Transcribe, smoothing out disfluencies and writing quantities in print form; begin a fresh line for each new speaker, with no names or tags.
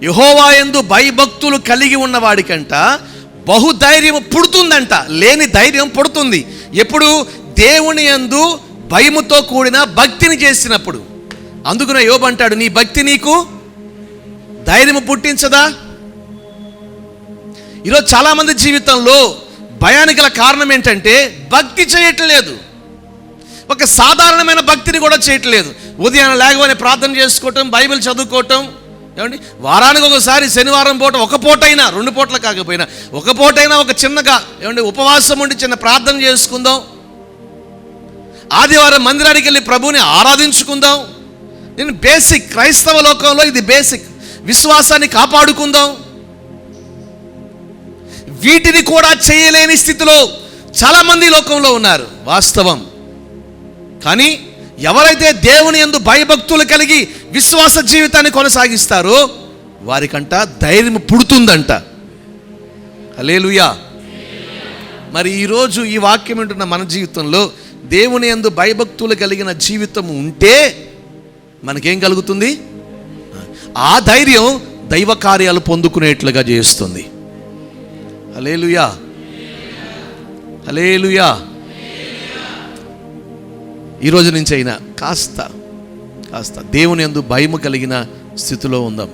యెహోవా యందు భయభక్తులు కలిగి ఉన్న వాడికంట బహుధైర్యం పుడుతుందంట. లేని ధైర్యం పుడుతుంది ఎప్పుడు? దేవుని యందు భయముతో కూడిన భక్తిని చేసినప్పుడు. అందుకనే యోబు అంటాడు, నీ భక్తి నీకు ధైర్యం పుట్టించదా? ఈరోజు చాలామంది జీవితంలో భయానికి గల కారణం ఏంటంటే భక్తి చేయట్లేదు. ఒక సాధారణమైన భక్తిని కూడా చేయట్లేదు. ఉదయాన్నే లేవగానే ప్రార్థన చేసుకోవటం, బైబిల్ చదువుకోవటం, ఏమండి వారానికి ఒకసారి శనివారం పూట ఒక పూటైనా, 2 పూటలు కాకపోయినా ఒక పూటైనా ఒక చిన్నగా ఏమండి ఉపవాసం ఉండి చిన్న ప్రార్థన చేసుకుందాం, ఆదివారం మందిరానికి వెళ్ళి ప్రభువుని ఆరాధించుకుందాం. నేను బేసిక్, క్రైస్తవ లోకంలో ఇది బేసిక్. విశ్వాసాన్ని కాపాడుకుందాం. వీటిని కూడా చేయలేని స్థితిలో చాలామంది లోకంలో ఉన్నారు, వాస్తవం. కానీ ఎవరైతే దేవుని యందు భయభక్తులు కలిగి విశ్వాస జీవితాన్ని కొనసాగిస్తారో వారికంట ధైర్యం పుడుతుందంట. హల్లెలూయా. మరి ఈరోజు ఈ వాక్యం వింటున్న మన జీవితంలో దేవుని యందు భయభక్తులు కలిగిన జీవితం ఉంటే మనకేం కలుగుతుంది? ఆ ధైర్యం దైవ కార్యాలు పొందుకునేట్లుగా చేస్తుంది. హల్లెలూయా, హల్లెలూయా. ఈరోజు నుంచి అయినా కాస్త దేవుని యందు భయము కలిగిన స్థితిలో ఉందాం.